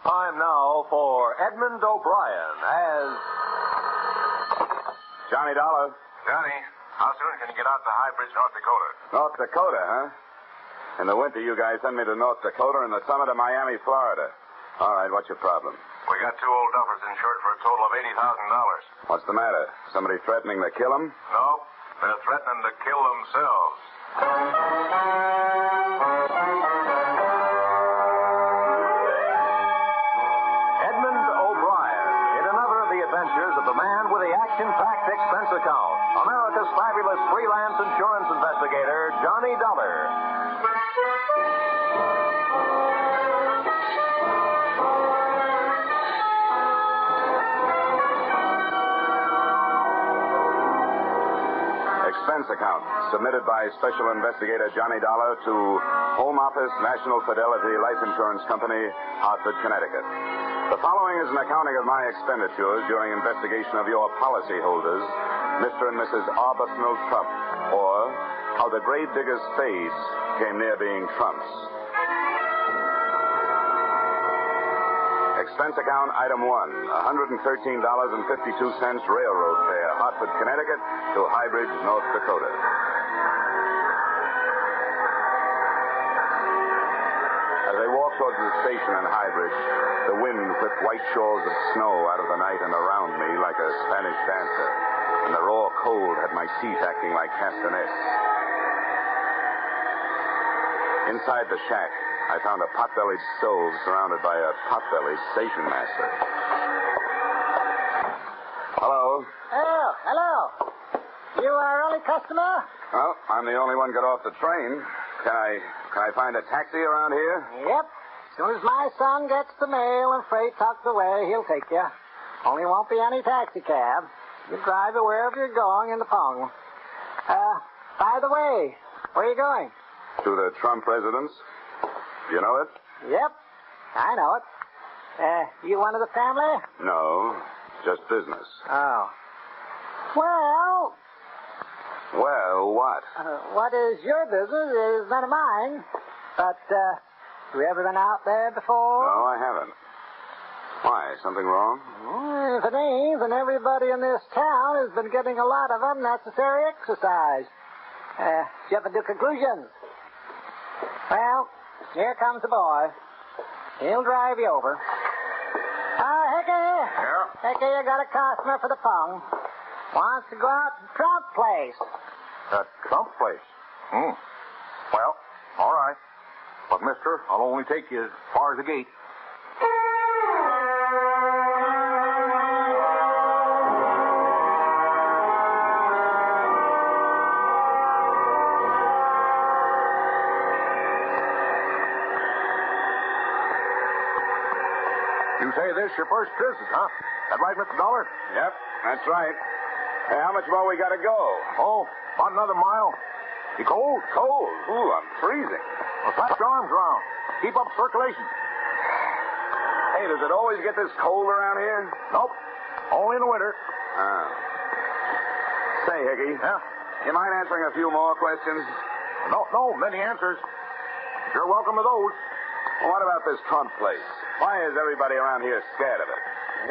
Time now for Edmund O'Brien as Johnny Dollar. Johnny, how soon can you get out to High Bridge, North Dakota? North Dakota, huh? In the winter, you guys send me to North Dakota, in the summer to Miami, Florida. All right, what's your problem? We got two old duffers insured for a total of $80,000. What's the matter? Somebody threatening to kill them? No, they're threatening to kill themselves. Edmund O'Brien in another of the adventures of the man with the action-packed expense account, America's fabulous freelance insurance investigator, Johnny Dollar. Expense account submitted by Special Investigator Johnny Dollar to Home Office National Fidelity Life Insurance Company, Hartford, Connecticut. The following is an accounting of my expenditures during investigation of your policyholders, Mr. and Mrs. Arbuthnel Trump, or how the Gravedigger Spades came near being Trumps. Expense account item 1, $113.52 railroad fare, Hartford, Connecticut to High Bridge, North Dakota. As I walked towards the station in High Bridge, the wind whipped white shawls of snow out of the night and around me like a Spanish dancer, and the raw cold had my feet acting like castanets. Inside the shack, I found a pot-bellied stove surrounded by a pot-bellied station master. Hello? Oh, hello. You are early customer? Well, I'm the only one got off the train. Can I find a taxi around here? Yep. As soon as my son gets the mail and freight tucked away, he'll take you. Only won't be any taxi cab. You drive you wherever you're going in the Pong. By the way, where are you going? To the Trump residence. You know it? Yep, I know it. You one of the family? No, just business. Oh. Well... Well, what? What is your business is none of mine. But, have you ever been out there before? No, I haven't. Why, something wrong? If it ain't, then everybody in this town has been getting a lot of unnecessary exercise. Jump into conclusions. Well, here comes the boy. He'll drive you over. Hickey. Yeah? Hickey, you got a customer for the Pong. Wants to go out to Trump place. That Trump place? Well, all right. But, mister, I'll only take you as far as the gate. You say this your first visit, huh? That right, Mr. Dollar? Yep, that's right. Hey, how much more we got to go? Oh, about another mile. You cold? Cold. Ooh, I'm freezing. Well, slap your arms around. Keep up circulation. Hey, does it always get this cold around here? Nope. Only in the winter. Oh. Say, Hickey. Yeah? You mind answering a few more questions? No, many answers. You're welcome to those. Well, what about this Trump place? Why is everybody around here scared of it?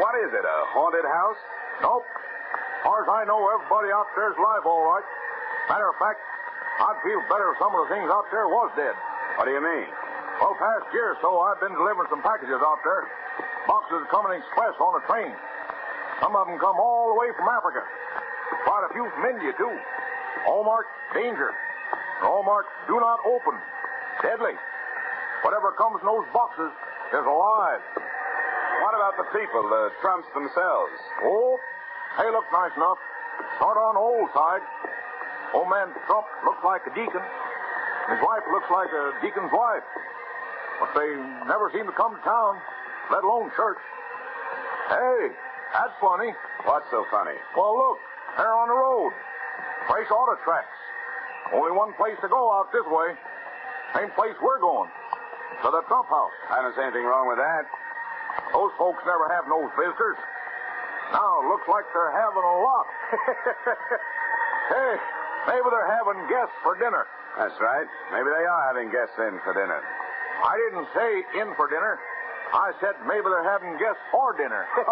What is it, a haunted house? Nope. As far as I know, everybody out there's alive all right. Matter of fact, I'd feel better if some of the things out there was dead. What do you mean? Well, past year or so, I've been delivering some packages out there. Boxes coming express on a train. Some of them come all the way from Africa. Quite a few from India, too. All marked danger. All marked do not open. Deadly. Whatever comes in those boxes is alive. What about the people, the Trumps themselves? Oh, they look nice enough. Sort of on the old side. Old man Trump looks like a deacon. His wife looks like a deacon's wife. But they never seem to come to town, let alone church. Hey, that's funny. What's so funny? Well, look, they're on the road. Fresh auto tracks. Only one place to go out this way. Same place we're going. To the Trump house. I don't see anything wrong with that. Those folks never have no visitors. Now, looks like they're having a lot. Hey, maybe they're having guests for dinner. That's right. Maybe they are having guests in for dinner. I didn't say in for dinner. I said maybe they're having guests for dinner. Oh,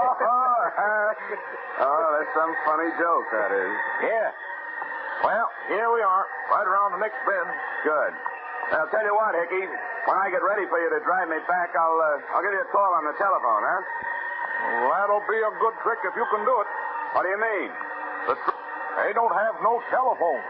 that's some funny joke, that is. Yeah. Well, here we are, right around the next bend. Good. I'll tell you what, Hickey. When I get ready for you to drive me back, I'll give you a call on the telephone, huh? Well, that'll be a good trick if you can do it. What do you mean? They don't have no telephone.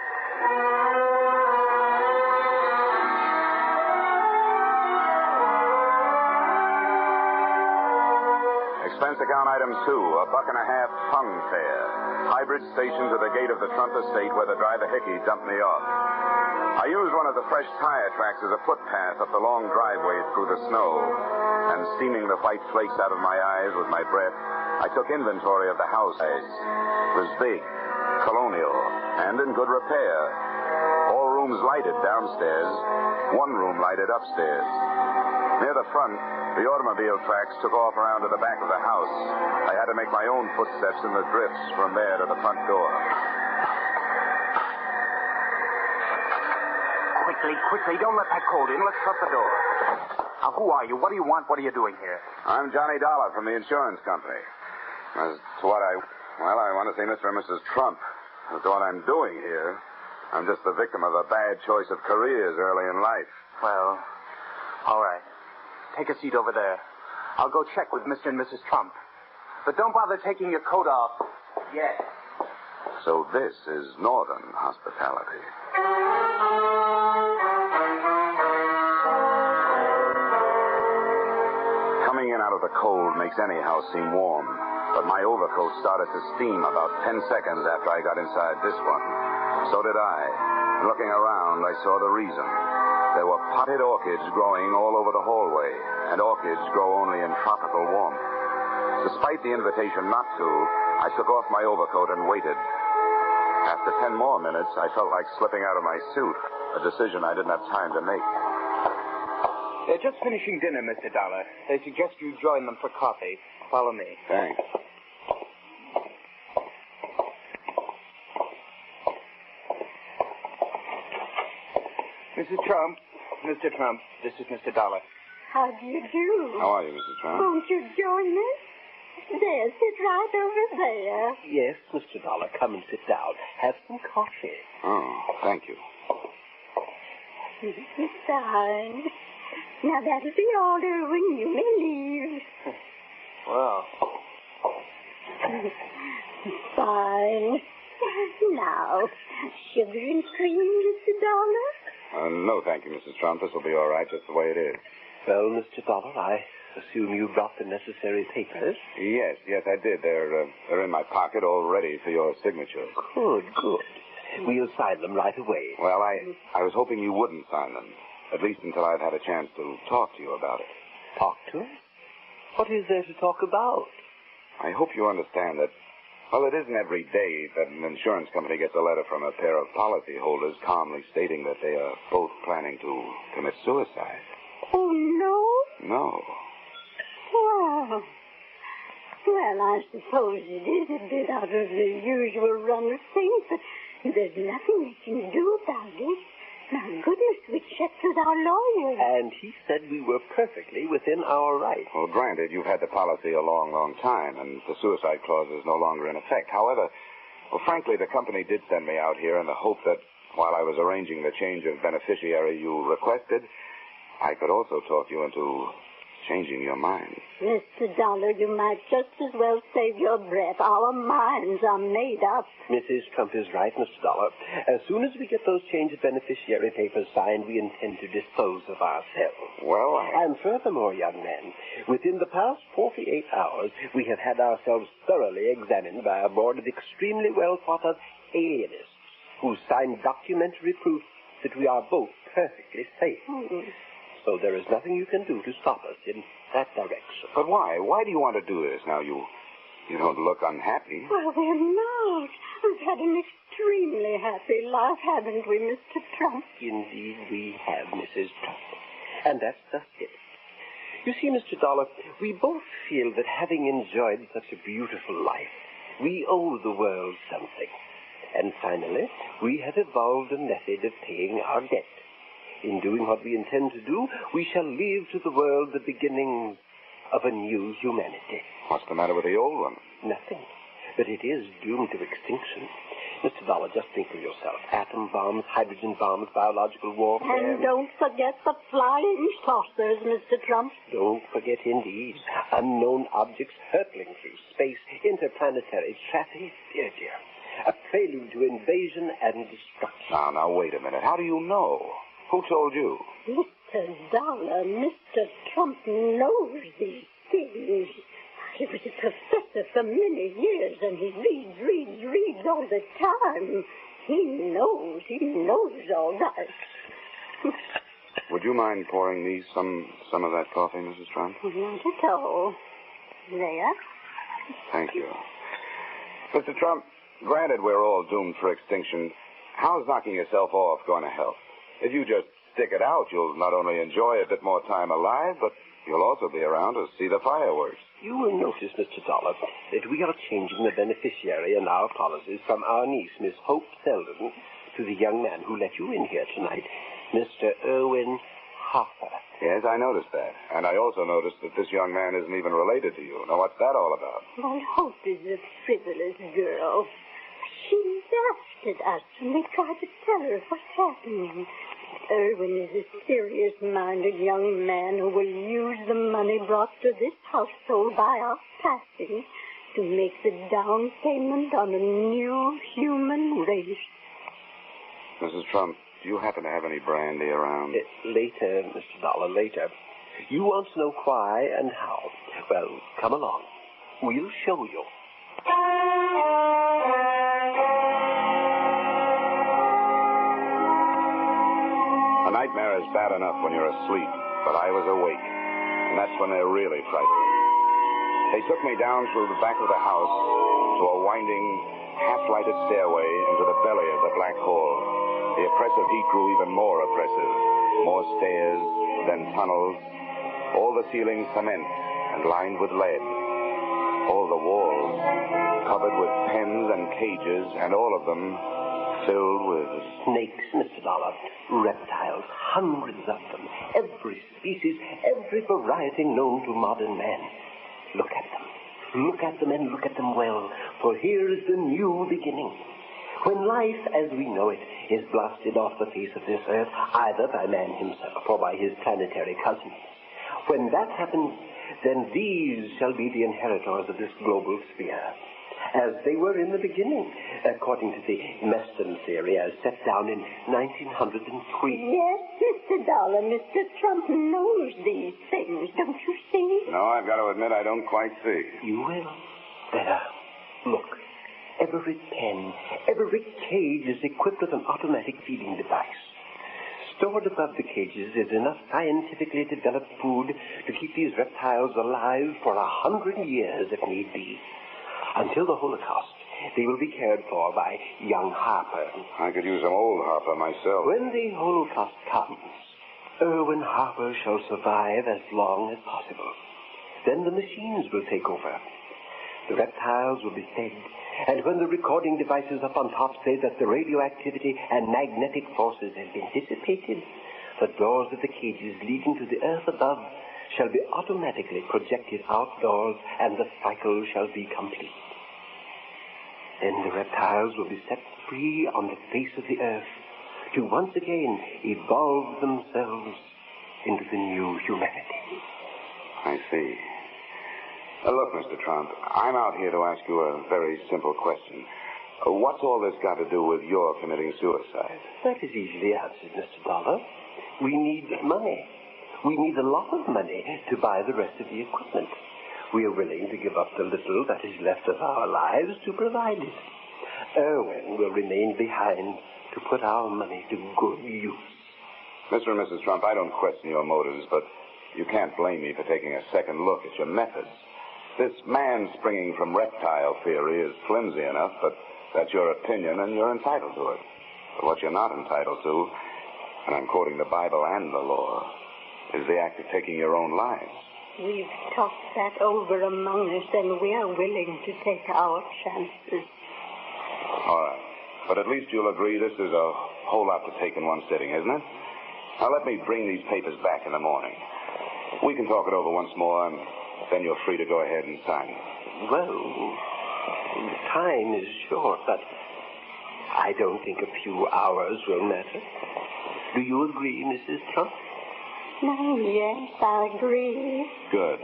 Expense account item 2, $1.50 tongue fare. Hybrid station to the gate of the Trump estate where the driver Hickey dumped me off. I used one of the fresh tire tracks as a footpath up the long driveway through the snow, and steaming the white flakes out of my eyes with my breath, I took inventory of the house. It was big, colonial, and in good repair. All rooms lighted downstairs, one room lighted upstairs. Near the front, the automobile tracks took off around to the back of the house. I had to make my own footsteps in the drifts from there to the front door. Quickly, don't let that cold in. Let's shut the door. Now, who are you? What do you want? What are you doing here? I'm Johnny Dollar from the insurance company. As to what I want to see Mr. and Mrs. Trump. As to what I'm doing here, I'm just the victim of a bad choice of careers early in life. Well, all right. Take a seat over there. I'll go check with Mr. and Mrs. Trump. But don't bother taking your coat off yet. So this is Northern hospitality. Coming in out of the cold makes any house seem warm, but my overcoat started to steam about 10 seconds after I got inside this one. So did I. Looking around, I saw the reason. There were potted orchids growing all over the hallway, and orchids grow only in tropical warmth. Despite the invitation not to, I took off my overcoat and waited. After 10 more minutes, I felt like slipping out of my suit, a decision I didn't have time to make. They're just finishing dinner, Mr. Dollar. They suggest you join them for coffee. Follow me. Thanks. Mrs. Trump, Mr. Trump, this is Mr. Dollar. How do you do? How are you, Mrs. Trump? Won't you join us? There, sit right over there. Yes, Mr. Dollar, come and sit down. Have some coffee. Oh, thank you. Fine. Now, that'll be all, Irwin. You may leave. Well. Fine. Now, sugar and cream, Mr. Dollar? No, thank you, Mrs. Trump. This will be all right, just the way it is. Well, Mr. Dollar, I assume you brought the necessary papers? Yes, I did. They're in my pocket, all ready for your signature. Good. We'll sign them right away. Well, I was hoping you wouldn't sign them, at least until I've had a chance to talk to you about it. Talk to us? What is there to talk about? I hope you understand that, well, it isn't every day that an insurance company gets a letter from a pair of policyholders calmly stating that they are both planning to commit suicide. Oh, no? No. Well, I suppose it is a bit out of the usual run of things, but there's nothing we can do about it. My goodness, we checked with our lawyer. And he said we were perfectly within our rights. Well, granted, you've had the policy a long, long time, and the suicide clause is no longer in effect. However, frankly, the company did send me out here in the hope that while I was arranging the change of beneficiary you requested, I could also talk you into changing your mind. Mr. Dollar, you might just as well save your breath. Our minds are made up. Mrs. Trump is right, Mr. Dollar. As soon as we get those change of beneficiary papers signed, we intend to dispose of ourselves. Well, And furthermore, young man, within the past 48 hours, we have had ourselves thoroughly examined by a board of extremely well-thought-of alienists who signed documentary proof that we are both perfectly safe. So there is nothing you can do to stop us in that direction. But why? Why do you want to do this? Now, you don't look unhappy. Well, we're not. We've had an extremely happy life, haven't we, Mr. Trump? Indeed, we have, Mrs. Trump. And that's just it. You see, Mr. Dollar, we both feel that having enjoyed such a beautiful life, we owe the world something. And finally, we have evolved a method of paying our debt. In doing what we intend to do, we shall leave to the world the beginnings of a new humanity. What's the matter with the old one? Nothing. But it is doomed to extinction. Mr. Dollar, just think for yourself. Atom bombs, hydrogen bombs, biological warfare. And don't forget the flying saucers, Mr. Trump. Don't forget, indeed. Unknown objects hurtling through space, interplanetary traffic. Dear, dear. A prelude to invasion and destruction. Now, wait a minute. How do you know? Who told you? Mr. Dollar, Mr. Trump knows these things. He was a professor for many years, and he reads all the time. He knows all that. Would you mind pouring me some of that coffee, Mrs. Trump? Not at all. There. Thank you. Mr. Trump, granted we're all doomed for extinction, how's knocking yourself off going to help? If you just stick it out, you'll not only enjoy a bit more time alive, but you'll also be around to see the fireworks. You will notice, Mr. Dollar, that we are changing the beneficiary in our policies from our niece, Miss Hope Selden, to the young man who let you in here tonight, Mr. Irwin Harper. Yes, I noticed that. And I also noticed that this young man isn't even related to you. Now, what's that all about? Well, Hope is a frivolous girl. She laughed at us when we tried to tell her what's happening. Irwin is a serious-minded young man who will use the money brought to this household by our passing to make the down payment on a new human race. Mrs. Trump, do you happen to have any brandy around? Later, Mr. Dollar, later. You want to know why and how. Well, come along. We'll show you. A nightmare is bad enough when you're asleep, but I was awake, and that's when they're really frightening. They took me down through the back of the house to a winding, half-lighted stairway into the belly of the black hole. The oppressive heat grew even more oppressive. More stairs, then tunnels, all the ceilings cement and lined with lead. All the walls covered with pens and cages, and all of them filled with snakes, Mr. Dollar, reptiles, hundreds of them, every species, every variety known to modern man. Look at them. Look at them and look at them well, for here is the new beginning. When life as we know it is blasted off the face of this earth, either by man himself or by his planetary cousins. When that happens, then these shall be the inheritors of this global sphere, as they were in the beginning, according to the Meston theory as set down in 1903. Yes, Mr. Dollar, Mr. Trump knows these things, don't you see? No, I've got to admit I don't quite see. You will. There. Look. Every pen, every cage is equipped with an automatic feeding device. Stored above the cages is enough scientifically developed food to keep these reptiles alive for 100 years if need be. Until the Holocaust, they will be cared for by young Harper. I could use some old Harper myself. When the Holocaust comes, Irwin Harper shall survive as long as possible. Then the machines will take over. The reptiles will be fed, and when the recording devices up on top say that the radioactivity and magnetic forces have been dissipated, the doors of the cages leading to the earth above shall be automatically projected outdoors, and the cycle shall be complete. Then the reptiles will be set free on the face of the earth to once again evolve themselves into the new humanity. I see. Look, Mr. Trump, I'm out here to ask you a very simple question. What's all this got to do with your committing suicide? That is easily answered, Mr. Dollar. We need money. We need a lot of money to buy the rest of the equipment. We are willing to give up the little that is left of our lives to provide it. Irwin will remain behind to put our money to good use. Mr. and Mrs. Trump, I don't question your motives, but you can't blame me for taking a second look at your methods. This man springing from reptile theory is flimsy enough, but that's your opinion and you're entitled to it. But what you're not entitled to, and I'm quoting the Bible and the law, is the act of taking your own lives. We've talked that over among us, and we are willing to take our chances. All right. But at least you'll agree this is a whole lot to take in one sitting, isn't it? Now let me bring these papers back in the morning. We can talk it over once more, and Then you're free to go ahead and sign. Well, the time is short, but I don't think a few hours will matter. Do you agree, Mrs. Trump? Oh, yes, I agree. Good.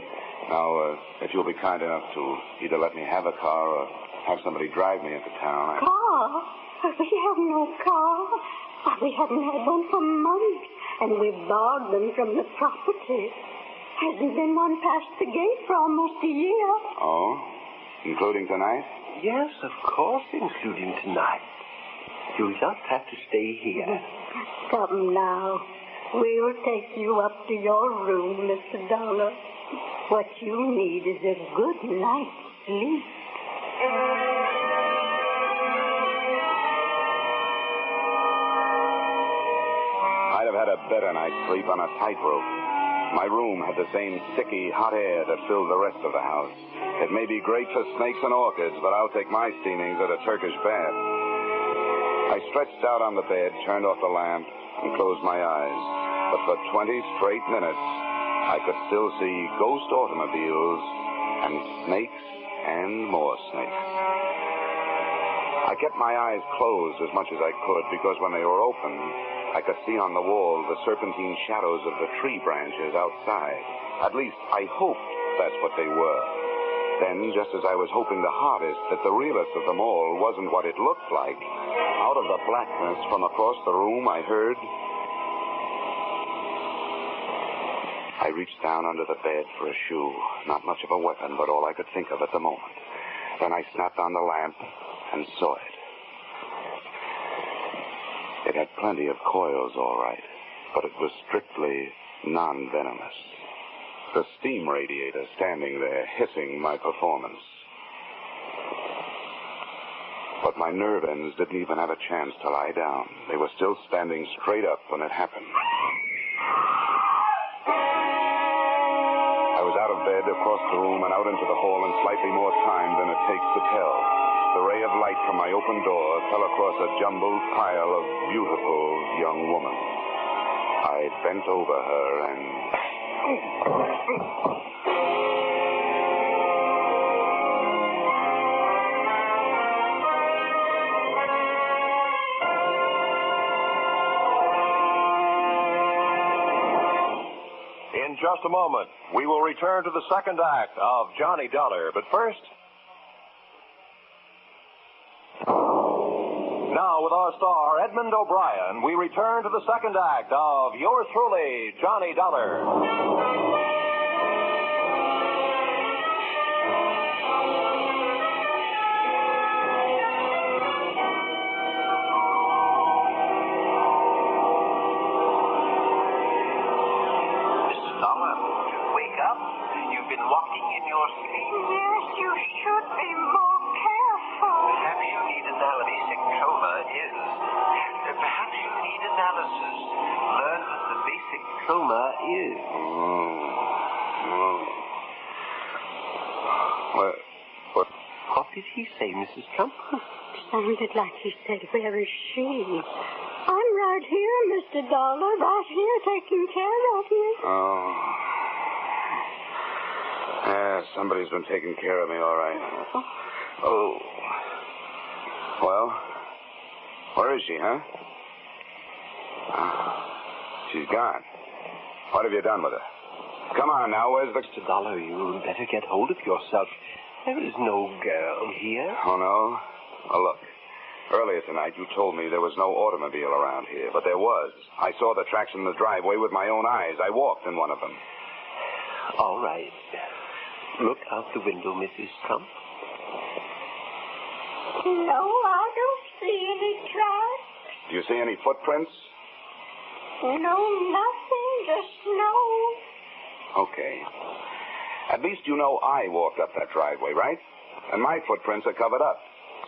Now, if you'll be kind enough to either let me have a car or have somebody drive me into town. Car? We have no car. We haven't had one for months, and we've borrowed them from the property. Hasn't been one past the gate for almost a year. Oh? Including tonight? Yes, of course, including tonight. You'll just have to stay here. Come now. We'll take you up to your room, Mr. Dollar. What you need is a good night's sleep. I'd have had a better night's sleep on a tightrope. My room had the same sticky, hot air that filled the rest of the house. It may be great for snakes and orchids, but I'll take my steamings at a Turkish bath. I stretched out on the bed, turned off the lamp, and closed my eyes. But for 20 straight minutes, I could still see ghost automobiles and snakes and more snakes. I kept my eyes closed as much as I could because when they were open, I could see on the wall the serpentine shadows of the tree branches outside. At least I hoped that's what they were. Then, just as I was hoping the hardest that the realest of them all wasn't what it looked like, out of the blackness from across the room I heard... I reached down under the bed for a shoe. Not much of a weapon, but all I could think of at the moment. Then I snapped on the lamp and saw it. It had plenty of coils, all right, but it was strictly non-venomous. The steam radiator standing there hissing my performance. But my nerve ends didn't even have a chance to lie down. They were still standing straight up when it happened. I was out of bed, across the room, and out into the hall in slightly more time than it takes to tell. The ray of light from my open door fell across a jumbled pile of beautiful young women. I bent over her and... In just a moment, we will return to the second act of Johnny Dollar. But first... Now, with our star, Edmund O'Brien, we return to the second act of yours truly, Johnny Dollar. Walking in your sleep. Yes, you should be more careful. Perhaps you need basic coma is. Perhaps you need analysis. Learn what the basic coma is. What did he say, Mrs. Trump? Sounded like he said, where is she? I'm right here, Mr. Dollar, right here taking care of you. Oh. Yeah, somebody's been taking care of me, all right. Oh. Well, where is she, huh? She's gone. What have you done with her? Come on now, where's the... Mr. Dollar, you better get hold of yourself. There is no girl here. Oh, no? Oh, look. Earlier tonight, you told me there was no automobile around here, but there was. I saw the tracks in the driveway with my own eyes. I walked in one of them. All right. Look out the window, Mrs. Trump. No, I don't see any tracks. Do you see any footprints? No, nothing, just snow. Okay. At least you know I walked up that driveway, right? And my footprints are covered up.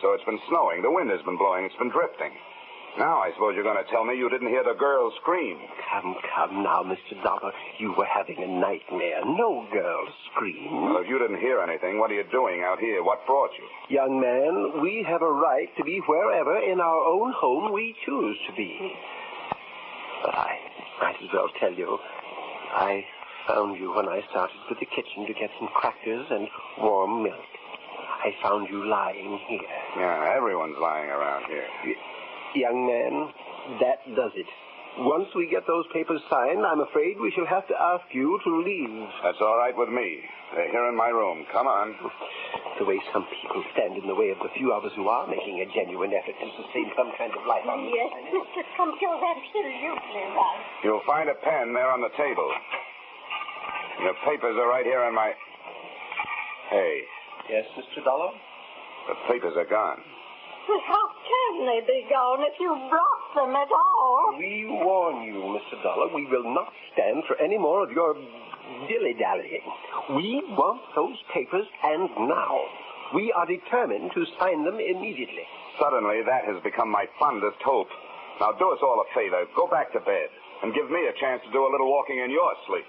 So it's been snowing. The wind has been blowing. It's been drifting. Now I suppose you're going to tell me you didn't hear the girl scream. Come now, Mr. Dollar. You were having a nightmare. No girl scream. Well, if you didn't hear anything, what are you doing out here? What brought you? Young man, we have a right to be wherever in our own home we choose to be. But I might as well tell you, I found you when I started for the kitchen to get some crackers and warm milk. I found you lying here. Yeah, everyone's lying around here. Young man, that does it. Once we get those papers signed, I'm afraid we shall have to ask you to leave. That's all right with me. They're here in my room. Come on. The way some people stand in the way of the few of us who are making a genuine effort to sustain some kind of life on Yes, Mr. Trump, you're absolutely right. You'll find a pen there on the table. The papers are right here on my... Hey, Yes, Mr. Dollar? the papers are gone. But how can they be gone if you brought them at all? We warn you, Mr. Dollar, we will not stand for any more of your dilly-dallying. We want those papers, and now. We are determined to sign them immediately. Suddenly, that has become my fondest hope. Now, do us all a favor. Go back to bed and give me a chance to do a little walking in your sleep.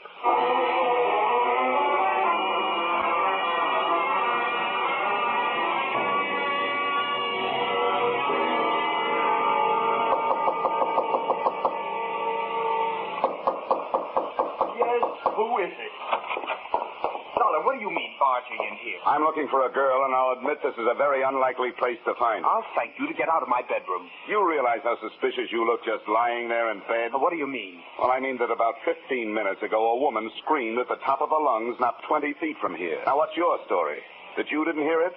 Who is it? Dollar, what do you mean, barging in here? I'm looking for a girl, and I'll admit this is a very unlikely place to find her. I'll thank you to get out of my bedroom. You realize how suspicious you look just lying there in bed? What do you mean? Well, I mean that about 15 minutes ago, a woman screamed at the top of her lungs not 20 feet from here. Now, what's your story? That you didn't hear it?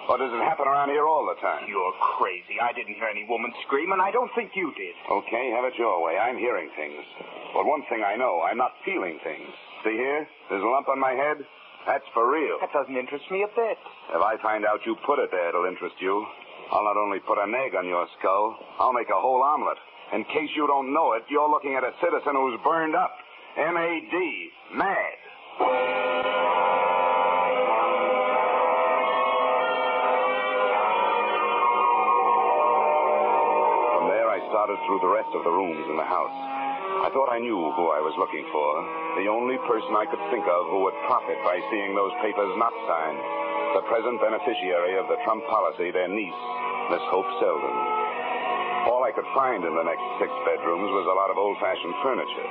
Or does it happen around here all the time? You're crazy. I didn't hear any woman scream, and I don't think you did. Okay, have it your way. I'm hearing things. But one thing I know, I'm not feeling things. See here? There's a lump on my head? That's for real. That doesn't interest me a bit. If I find out you put it there, it'll interest you. I'll not only put an egg on your skull, I'll make a whole omelet. In case you don't know it, you're looking at a citizen who's burned up. M-A-D. Mad. From there, I started through the rest of the rooms in the house. I thought I knew who I was looking for. The only person I could think of who would profit by seeing those papers not signed. The present beneficiary of the Trump policy, their niece, Miss Hope Selden. All I could find in the next 6 bedrooms was a lot of old-fashioned furniture.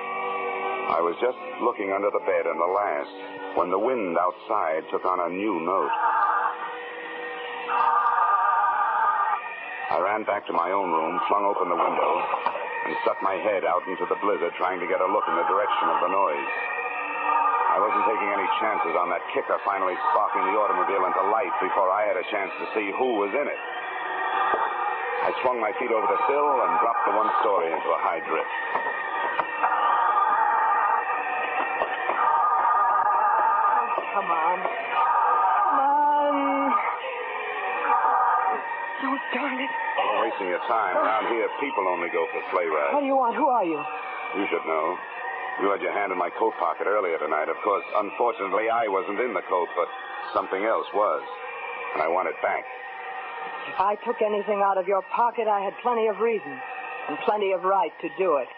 I was just looking under the bed in the last when the wind outside took on a new note. I ran back to my own room, flung open the window, and stuck my head out into the blizzard trying to get a look in the direction of the noise. I wasn't taking any chances on that kicker finally sparking the automobile into life before I had a chance to see who was in it. I swung my feet over the sill and dropped the one story into a high drift. Come on. Come on. Oh, darn it. You're wasting your time. Around here, people only go for sleigh rides. What do you want? Who are you? You should know. You had your hand in my coat pocket earlier tonight. Of course, unfortunately, I wasn't in the coat, but something else was. And I want it back. If I took anything out of your pocket, I had plenty of reason and plenty of right to do it.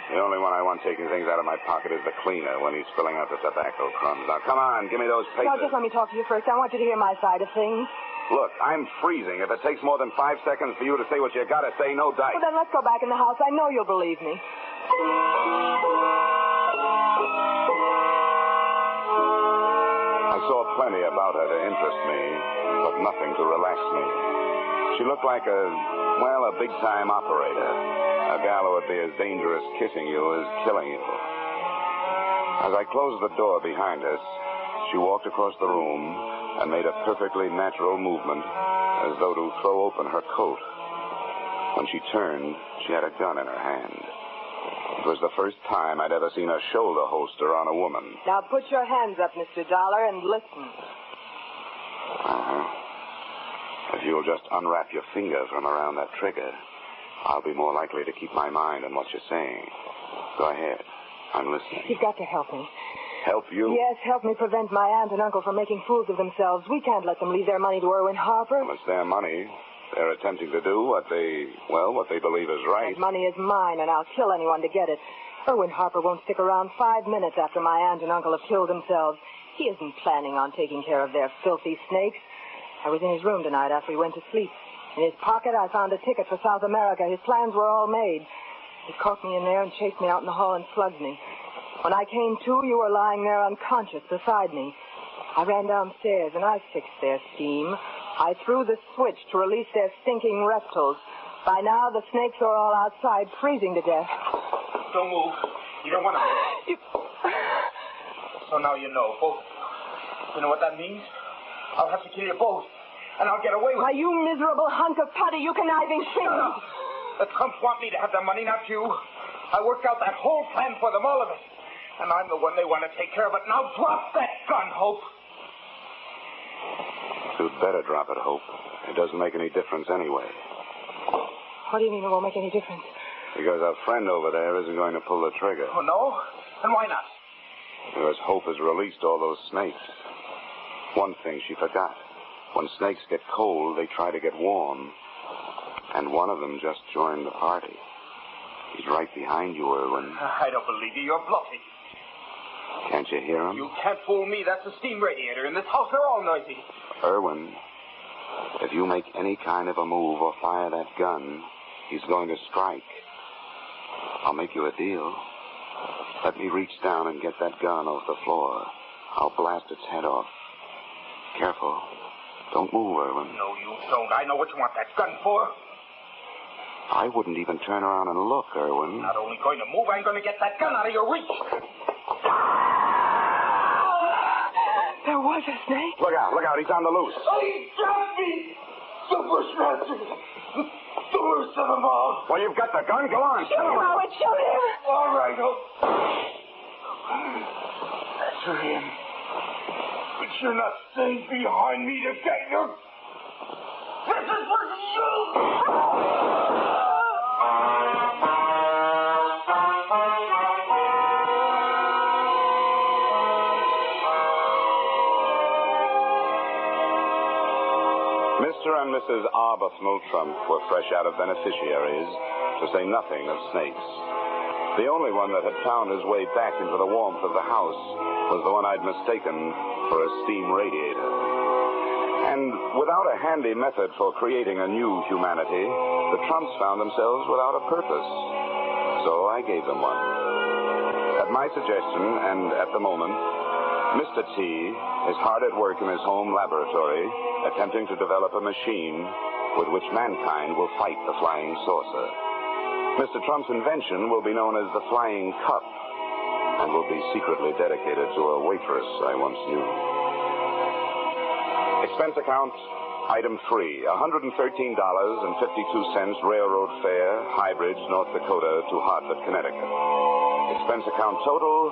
The only one I want taking things out of my pocket is the cleaner when he's filling out the tobacco crumbs. Now, come on, give me those papers. No, just let me talk to you first. I want you to hear my side of things. Look, I'm freezing. If it takes more than 5 seconds for you to say what you gotta say, no dice. Well, then let's go back in the house. I know you'll believe me. I saw plenty about her to interest me, but nothing to relax me. She looked like a big-time operator. A gal who would be as dangerous kissing you as killing you. As I closed the door behind us, she walked across the room and made a perfectly natural movement as though to throw open her coat. When she turned, she had a gun in her hand. It was the first time I'd ever seen a shoulder holster on a woman. Now put your hands up, Mr. Dollar, and listen. If you'll just unwrap your finger from around that trigger, I'll be more likely to keep my mind on what you're saying. Go ahead. I'm listening. You've got to help me. Help you? Yes, help me prevent my aunt and uncle from making fools of themselves. We can't let them leave their money to Irwin Harper. Well, it's their money. They're attempting to do what they believe is right. That money is mine, and I'll kill anyone to get it. Irwin Harper won't stick around 5 minutes after my aunt and uncle have killed themselves. He isn't planning on taking care of their filthy snakes. I was in his room tonight after he went to sleep. In his pocket, I found a ticket for South America. His plans were all made. He caught me in there and chased me out in the hall and slugged me. When I came to, you were lying there unconscious beside me. I ran downstairs, and I fixed their steam. I threw the switch to release their stinking reptiles. By now, the snakes are all outside, freezing to death. Don't move. You don't want to... So now you know, both of you. You know what that means? I'll have to kill you both, and I'll get away with it. Why, you miserable hunk of putty, you conniving thing. The Trumps want me to have the money, not you. I worked out that whole plan for them, all of it. And I'm the one they want to take care of it. Now drop that gun, Hope. You'd better drop it, Hope. It doesn't make any difference anyway. What do you mean it won't make any difference? Because our friend over there isn't going to pull the trigger. Oh, no? And why not? Because Hope has released all those snakes. One thing she forgot. When snakes get cold, they try to get warm. And one of them just joined the party. He's right behind you, Irwin. I don't believe you. You're bluffing. Can't you hear him? You can't fool me. That's a steam radiator. In this house, they're all noisy. Irwin, if you make any kind of a move or fire that gun, he's going to strike. I'll make you a deal. Let me reach down and get that gun off the floor. I'll blast its head off. Careful. Don't move, Irwin. No, you don't. I know what you want that gun for. I wouldn't even turn around and look, Irwin. Not only going to move, I'm going to get that gun out of your reach. There was a snake. Look out, he's on the loose. Oh, he dropped me! The bushmaster! The worst of them all. Well, you've got the gun. Go on. Shoot him, Howard, shoot him! All right, That's for him. But you're not staying behind me to get your... This is for you! Mr. and Mrs. Arbuthnel Trump were fresh out of beneficiaries, to say nothing of snakes. The only one that had found his way back into the warmth of the house was the one I'd mistaken for a steam radiator. And without a handy method for creating a new humanity, the Trumps found themselves without a purpose. So I gave them one. At my suggestion, and at the moment, Mr. T is hard at work in his home laboratory, attempting to develop a machine with which mankind will fight the flying saucer. Mr. Trump's invention will be known as the Flying Cup and will be secretly dedicated to a waitress I once knew. Expense account, item 3, $113.52 railroad fare, High Bridge, North Dakota to Hartford, Connecticut. Expense account total,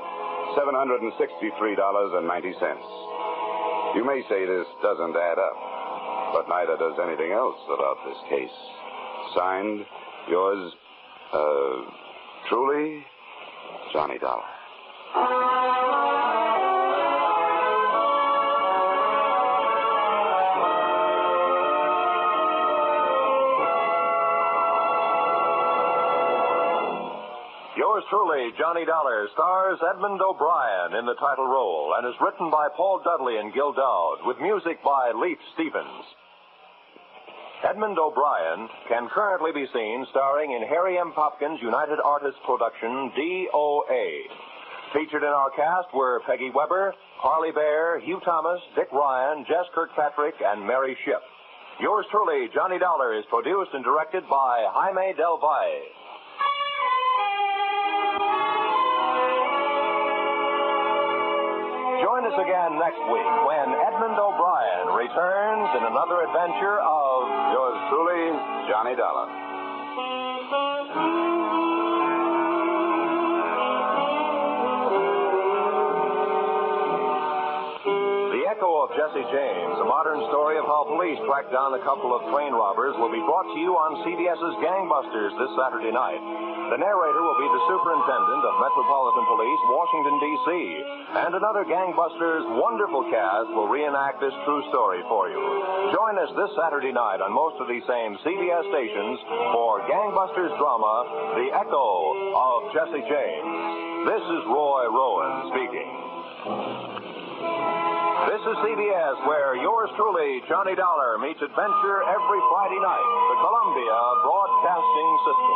$763.90. You may say this doesn't add up, but neither does anything else about this case. Signed, yours, truly, Johnny Dollar. Yours truly, Johnny Dollar, stars Edmund O'Brien in the title role and is written by Paul Dudley and Gil Dowd with music by Leif Stevens. Edmund O'Brien can currently be seen starring in Harry M. Popkin's United Artists production, D.O.A. Featured in our cast were Peggy Weber, Harley Bear, Hugh Thomas, Dick Ryan, Jess Kirkpatrick, and Mary Shipp. Yours truly, Johnny Dollar, is produced and directed by Jaime Del Valle. Join us again next week when Edmund O'Brien returns in another adventure of Yours truly, Johnny Dollar. The Echo of Jesse James, a modern story of how police tracked down a couple of train robbers, will be brought to you on CBS's Gangbusters this Saturday night. The narrator will be the Superintendent of Metropolitan Police, Washington, D.C., and another Gangbusters wonderful cast will reenact this true story for you. Join us this Saturday night on most of these same CBS stations for Gangbusters drama, The Echo of Jesse James. This is Roy Rowan speaking. This is CBS, where yours truly, Johnny Dollar, meets adventure every Friday night. The Columbia Broadcasting System.